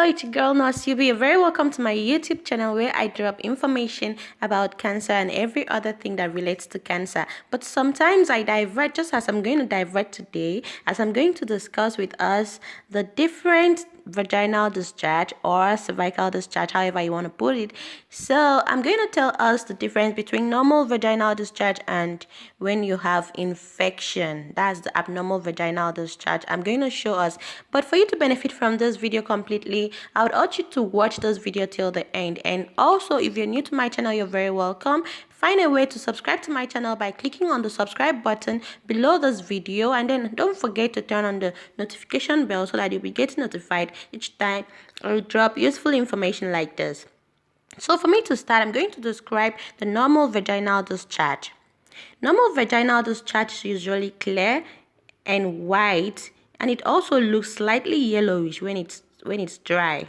it's your girl Nurse. You're very welcome to my YouTube channel where I drop information about cancer and every other thing that relates to cancer. But sometimes I divert, just as I'm going to divert today, as I'm going to discuss with us the different vaginal discharge or cervical discharge, however you want to put it. So I'm going to tell us the difference between normal vaginal discharge and when you have infection. That's the abnormal vaginal discharge. I'm going to show us. But for you to benefit from this video completely, I would urge you to watch this video till the end. And also, if you're new to my channel, you're very welcome. Find a way to subscribe to my channel by clicking on the subscribe button below this video, and then don't forget to turn on the notification bell so that you'll be getting notified each time I drop useful information like this. So for me to start, I'm going to describe the normal vaginal discharge. Normal vaginal discharge is usually clear and white, and it also looks slightly yellowish when it's dry.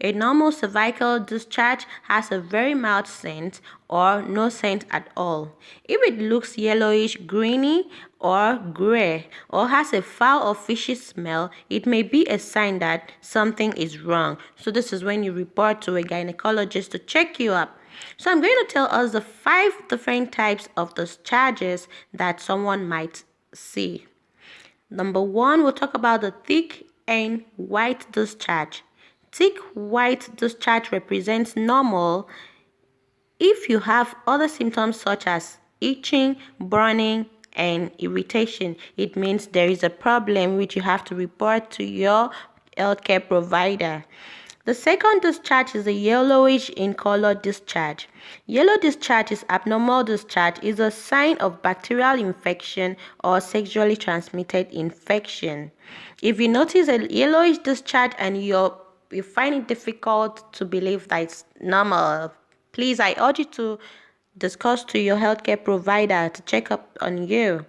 A normal cervical discharge has a very mild scent or no scent at all. If it looks yellowish, greeny, or gray, or has a foul or fishy smell, it may be a sign that something is wrong. So this is when you report to a gynecologist to check you up. So I'm going to tell us the 5 different types of discharges that someone might see. Number 1, we'll talk about the thick and white discharge. Thick white discharge represents normal. If you have other symptoms such as itching, burning, and irritation, it means there is a problem which you have to report to your healthcare provider. The second discharge is a yellowish in color discharge. Yellow discharge is abnormal discharge, is a sign of bacterial infection or sexually transmitted infection. If you notice a yellowish discharge and you find it difficult to believe that it's normal, please, I urge you to discuss to your healthcare provider to check up on you.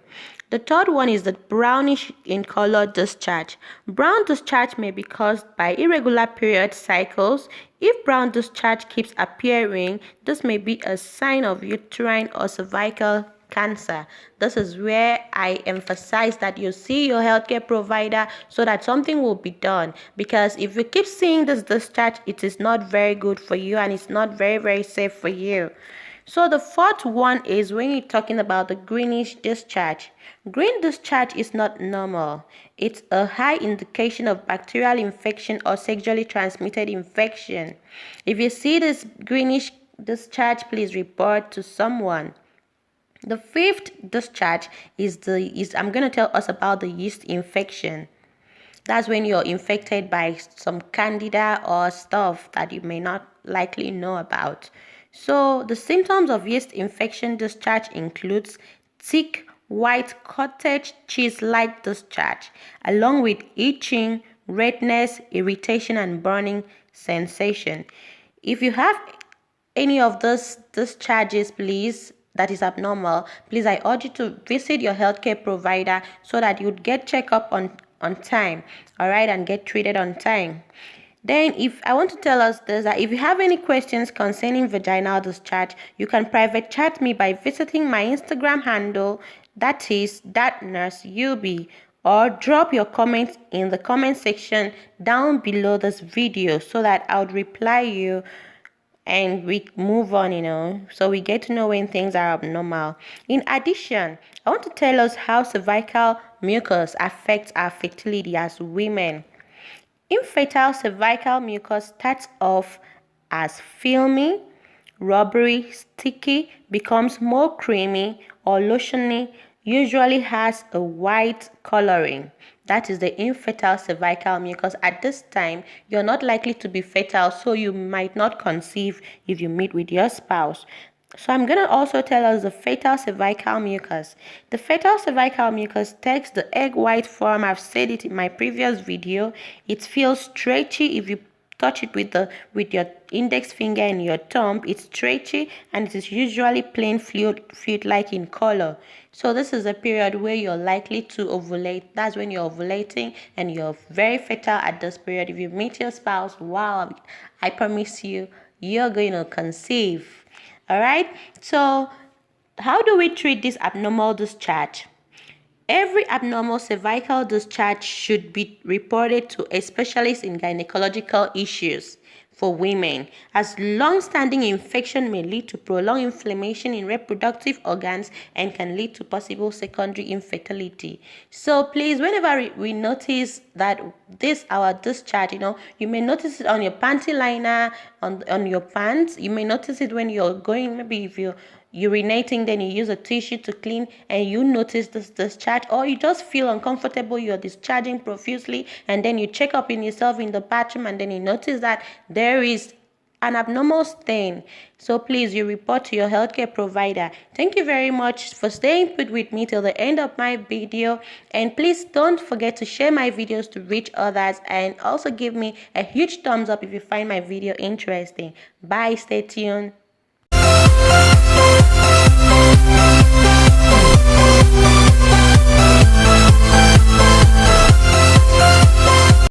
The third one is the brownish in color discharge. Brown discharge may be caused by irregular period cycles. If brown discharge keeps appearing, this may be a sign of uterine or cervical cancer. This is where I emphasize that you see your healthcare provider so that something will be done, because if you keep seeing this discharge, it is not very good for you and it's not very safe for you. So the fourth one is when you're talking about the greenish discharge. Green discharge is not normal. It's a high indication of bacterial infection or sexually transmitted infection. If you see this greenish discharge, please report to someone. The fifth discharge is I'm going to tell us about the yeast infection. That's when you're infected by some candida or stuff that you may not likely know about. So the symptoms of yeast infection discharge includes thick, white, cottage cheese-like discharge, along with itching, redness, irritation, and burning sensation. If you have any of those discharges, please, that is abnormal, please, I urge you to visit your healthcare provider so that you'd get checked up on time, all right, and get treated on time. Then, if I want to tell us this, that if you have any questions concerning vaginal discharge, you can private chat me by visiting my Instagram handle, that is @nurseub, or drop your comments in the comment section down below this video so that I would reply you and we move on, so we get to know when things are abnormal. In addition, I want to tell us how cervical mucus affects our fertility as women. Infertile cervical mucus starts off as filmy, rubbery, sticky, becomes more creamy or lotiony, usually has a white coloring. That is the infertile cervical mucus. At this time, you're not likely to be fertile, so you might not conceive if you meet with your spouse. So I'm going to also tell us the fetal cervical mucus. The fetal cervical mucus takes the egg white form. I've said it in my previous video. It feels stretchy if you touch it with your index finger and your thumb. It's stretchy and it is usually plain fluid-like in color. So this is a period where you're likely to ovulate. That's when you're ovulating and you're very fertile at this period. If you meet your spouse, wow, I promise you, you're going to conceive. All right, so how do we treat this abnormal discharge? Every abnormal cervical discharge should be reported to a specialist in gynecological issues for women, as long-standing infection may lead to prolonged inflammation in reproductive organs and can lead to possible secondary infertility. So please, whenever we notice that this our discharge, you may notice it on your panty liner, on your pants. You may notice it when you're going, maybe if you're urinating, then you use a tissue to clean and you notice this discharge, or you just feel uncomfortable, you're discharging profusely, and then you check up in yourself in the bathroom and then you notice that there is an abnormal stain. So please, you report to your healthcare provider. Thank you very much for staying put with me till the end of my video, and please don't forget to share my videos to reach others, and also give me a huge thumbs up if you find my video interesting. Bye, stay tuned.